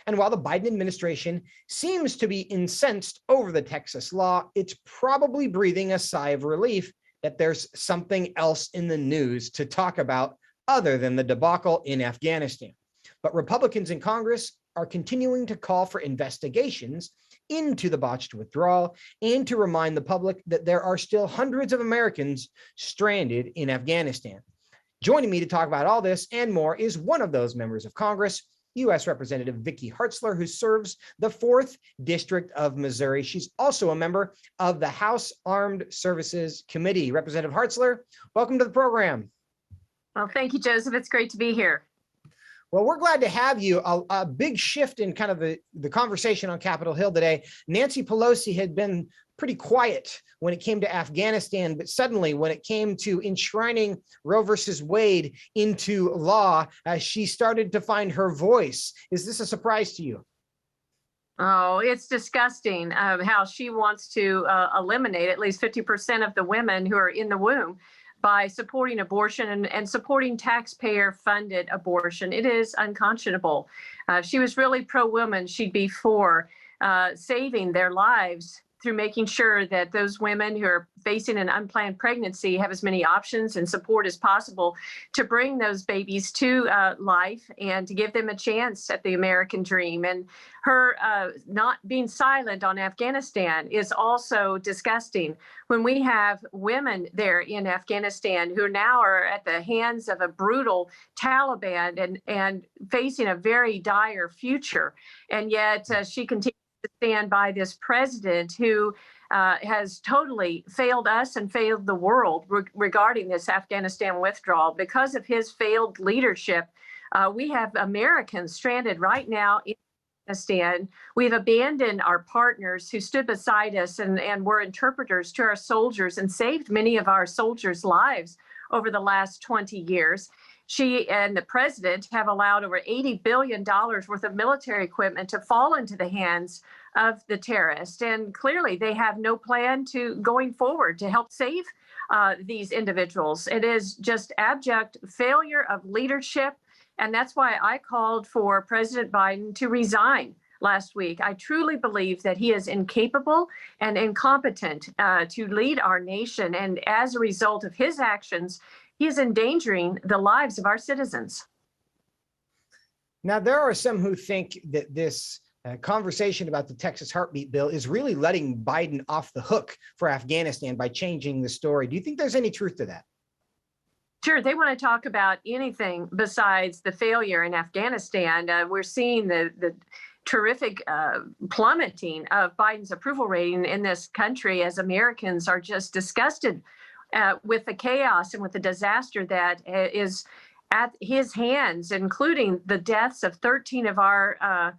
And while the Biden administration seems to be incensed over the Texas law, it's probably breathing a sigh of relief that there's something else in the news to talk about other than the debacle in Afghanistan. But Republicans in Congress are continuing to call for investigations into the botched withdrawal and to remind the public that there are still hundreds of Americans stranded in Afghanistan. Joining me to talk about all this and more is one of those members of Congress, U.S. Representative Vicky Hartzler, who serves the 4th District of Missouri. She's also a member of the House Armed Services Committee. Representative Hartzler, welcome to the program. Well, thank you, Joseph. It's great to be here. Well, we're glad to have you. A big shift in kind of the conversation on Capitol Hill today. Nancy Pelosi had been pretty quiet when it came to Afghanistan, but suddenly when it came to enshrining Roe versus Wade into law, she started to find her voice. Is this a surprise to you? Oh, it's disgusting how she wants to eliminate at least 50% of the women who are in the womb by supporting abortion and supporting taxpayer-funded abortion. It is unconscionable. If she was really pro-woman, she'd be for saving their lives through making sure that those women who are facing an unplanned pregnancy have as many options and support as possible to bring those babies to life and to give them a chance at the American dream. And her not being silent on Afghanistan is also disgusting. When we have women there in Afghanistan who now are at the hands of a brutal Taliban and facing a very dire future, and yet she continues to stand by this president who has totally failed us and failed the world regarding this Afghanistan withdrawal. Because of his failed leadership, we have Americans stranded right now in Afghanistan. We've abandoned our partners who stood beside us and were interpreters to our soldiers and saved many of our soldiers' lives over the last 20 years. She and the president have allowed over $80 billion worth of military equipment to fall into the hands of the terrorists. And clearly they have no plan to going forward to help save these individuals. It is just abject failure of leadership. And that's why I called for President Biden to resign last week. I truly believe that he is incapable and incompetent to lead our nation. And as a result of his actions, he is endangering the lives of our citizens. Now, there are some who think that this conversation about the Texas heartbeat bill is really letting Biden off the hook for Afghanistan by changing the story. Do you think there's any truth to that? Sure, they want to talk about anything besides the failure in Afghanistan. We're seeing the terrific plummeting of Biden's approval rating in this country as Americans are just disgusted with the chaos and with the disaster that is at his hands, including the deaths of 13 of our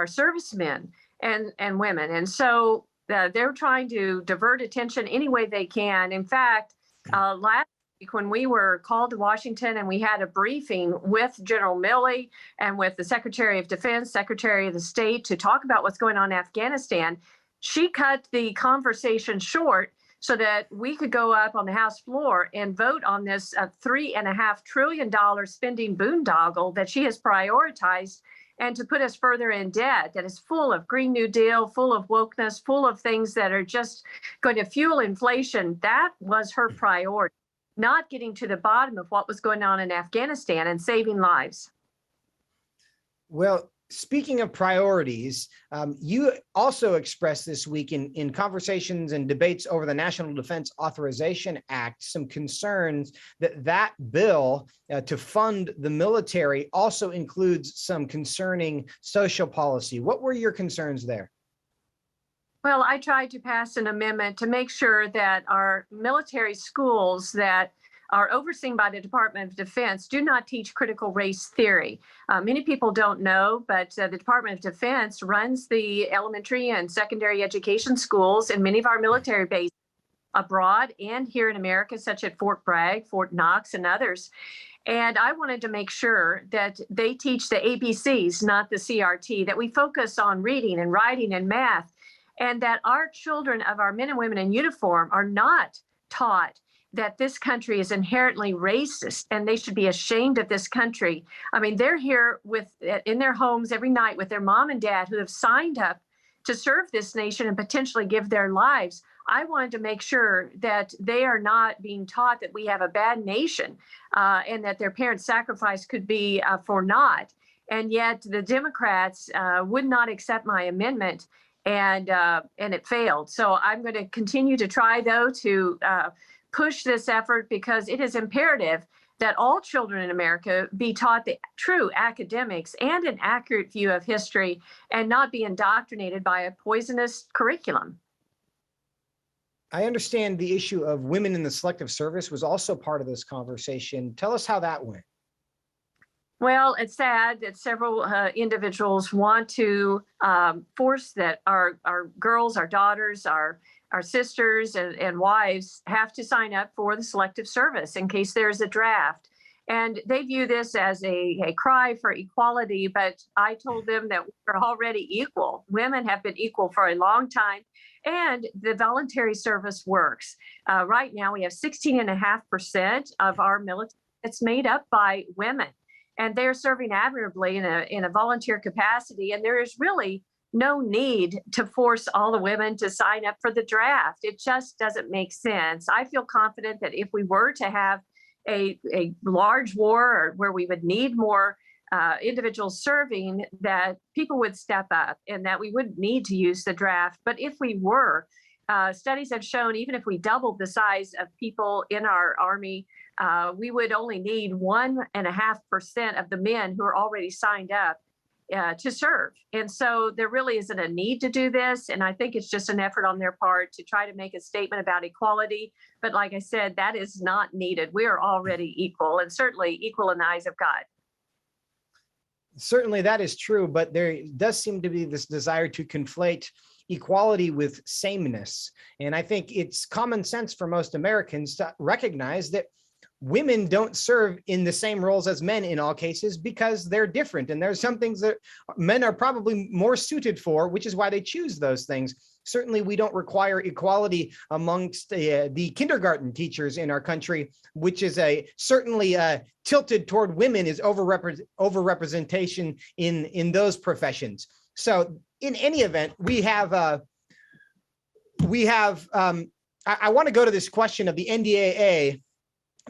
servicemen and women. And so they're trying to divert attention any way they can. In fact, last week when we were called to Washington and we had a briefing with General Milley and with the Secretary of Defense, Secretary of the State to talk about what's going on in Afghanistan, she cut the conversation short so that we could go up on the House floor and vote on this $3.5 trillion spending boondoggle that she has prioritized and to put us further in debt that is full of Green New Deal, full of wokeness, full of things that are just going to fuel inflation. That was her priority, not getting to the bottom of what was going on in Afghanistan and saving lives. Well, speaking of priorities, you also expressed this week in conversations and debates over the National Defense Authorization Act some concerns that bill to fund the military also includes some concerning social policy. What were your concerns there? Well, I tried to pass an amendment to make sure that our military schools that are overseen by the Department of Defense do not teach critical race theory. Many people don't know, but the Department of Defense runs the elementary and secondary education schools in many of our military bases abroad and here in America, such as Fort Bragg, Fort Knox, and others. And I wanted to make sure that they teach the ABCs, not the CRT, that we focus on reading and writing and math, and that our children of our men and women in uniform are not taught that this country is inherently racist and they should be ashamed of this country. I mean, they're here in their homes every night with their mom and dad who have signed up to serve this nation and potentially give their lives. I wanted to make sure that they are not being taught that we have a bad nation and that their parents' sacrifice could be for naught. And yet the Democrats would not accept my amendment, and it failed. So I'm going to continue to try, though, to push this effort, because it is imperative that all children in America be taught the true academics and an accurate view of history and not be indoctrinated by a poisonous curriculum. I understand the issue of women in the Selective Service was also part of this conversation. Tell us how that went. Well, it's sad that several individuals want to force that our girls, our daughters, our sisters and wives have to sign up for the Selective Service in case there's a draft. And they view this as a cry for equality, but I told them that we're already equal. Women have been equal for a long time, and the voluntary service works. Right now, we have 16.5% of our military that's made up by women, and they're serving admirably in a volunteer capacity. And there is really no need to force all the women to sign up for the draft. It just doesn't make sense. I feel confident that if we were to have a large war, or where we would need more individuals serving, that people would step up and that we wouldn't need to use the draft. But if we were, studies have shown even if we doubled the size of people in our Army, we would only need 1.5% of the men who are already signed up to serve. And so there really isn't a need to do this. And I think it's just an effort on their part to try to make a statement about equality. But like I said, that is not needed. We are already equal, and certainly equal in the eyes of God. Certainly that is true, but there does seem to be this desire to conflate equality with sameness. And I think it's common sense for most Americans to recognize that women don't serve in the same roles as men in all cases, because they're different. And there's some things that men are probably more suited for, which is why they choose those things. Certainly, we don't require equality amongst the kindergarten teachers in our country, which is certainly tilted toward women, is overrepresentation in those professions. So in any event, I want to go to this question of the NDAA,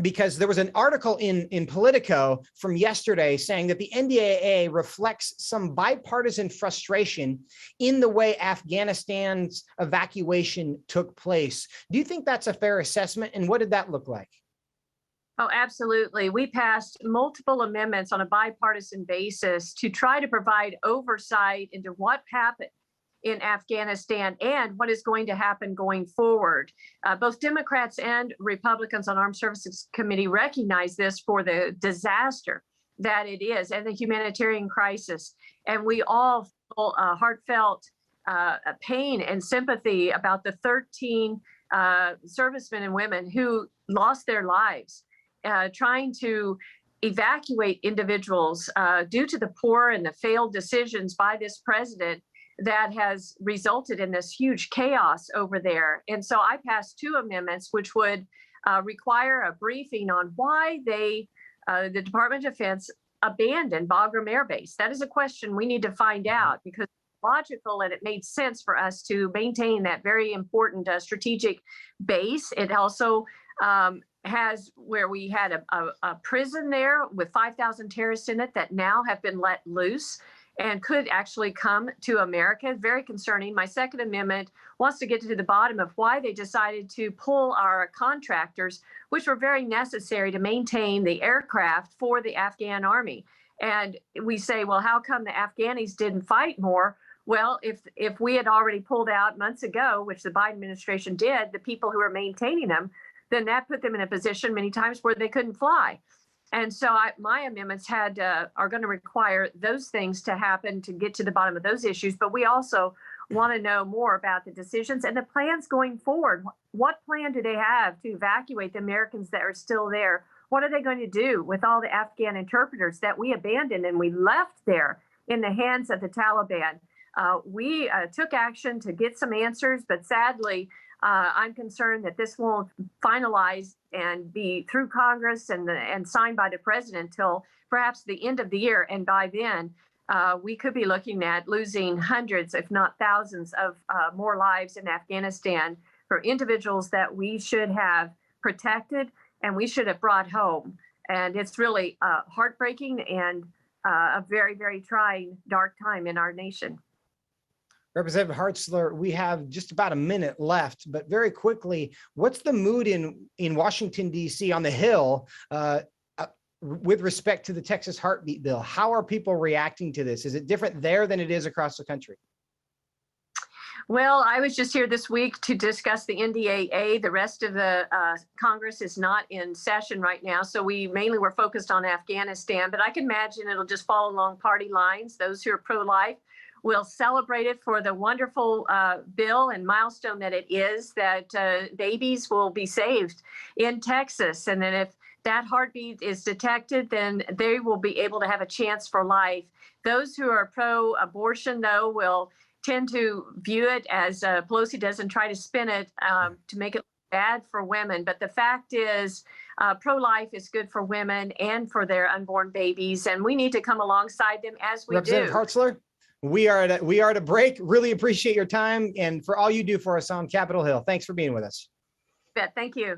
because there was an article in Politico from yesterday saying that the NDAA reflects some bipartisan frustration in the way Afghanistan's evacuation took place. Do you think that's a fair assessment? And what did that look like? Oh, absolutely. We passed multiple amendments on a bipartisan basis to try to provide oversight into what happened in Afghanistan and what is going to happen going forward. Both Democrats and Republicans on Armed Services Committee recognize this for the disaster that it is and the humanitarian crisis. And we all feel heartfelt pain and sympathy about the 13 servicemen and women who lost their lives trying to evacuate individuals due to the poor and the failed decisions by this president that has resulted in this huge chaos over there. And so I passed two amendments which would require a briefing on why the Department of Defense abandoned Bagram Air Base. That is a question we need to find out, because it's logical and it made sense for us to maintain that very important strategic base. It also has where we had a prison there with 5,000 terrorists in it that now have been let loose and could actually come to America. Very concerning. My second amendment wants to get to the bottom of why they decided to pull our contractors, which were very necessary to maintain the aircraft for the Afghan army. And we say, well, how come the Afghanis didn't fight more? Well, if we had already pulled out months ago, which the Biden administration did, the people who are maintaining them, then that put them in a position many times where they couldn't fly. And so my amendments are going to require those things to happen to get to the bottom of those issues. But we also want to know more about the decisions and the plans going forward. What plan do they have to evacuate the Americans that are still there? What are they going to do with all the Afghan interpreters that we abandoned and we left there in the hands of the Taliban? We took action to get some answers, but sadly, I'm concerned that this won't finalize and be through Congress and signed by the president until perhaps the end of the year. And by then, we could be looking at losing hundreds, if not thousands, of more lives in Afghanistan for individuals that we should have protected and we should have brought home. And it's really heartbreaking and a very, very trying, dark time in our nation. Representative Hartzler, we have just about a minute left, but very quickly, what's the mood in Washington, D.C. on the Hill with respect to the Texas heartbeat bill? How are people reacting to this? Is it different there than it is across the country? Well, I was just here this week to discuss the NDAA. The rest of the Congress is not in session right now, so we mainly were focused on Afghanistan, but I can imagine it'll just follow along party lines. Those who are pro-life will celebrate it for the wonderful bill and milestone that it is, that babies will be saved in Texas. And then if that heartbeat is detected, then they will be able to have a chance for life. Those who are pro-abortion, though, will tend to view it as Pelosi does and try to spin it to make it bad for women. But the fact is, pro-life is good for women and for their unborn babies, and we need to come alongside them as we Representative do. Hartzler, we are at a break. Really appreciate your time and for all you do for us on Capitol Hill. Thanks for being with us. Thank you.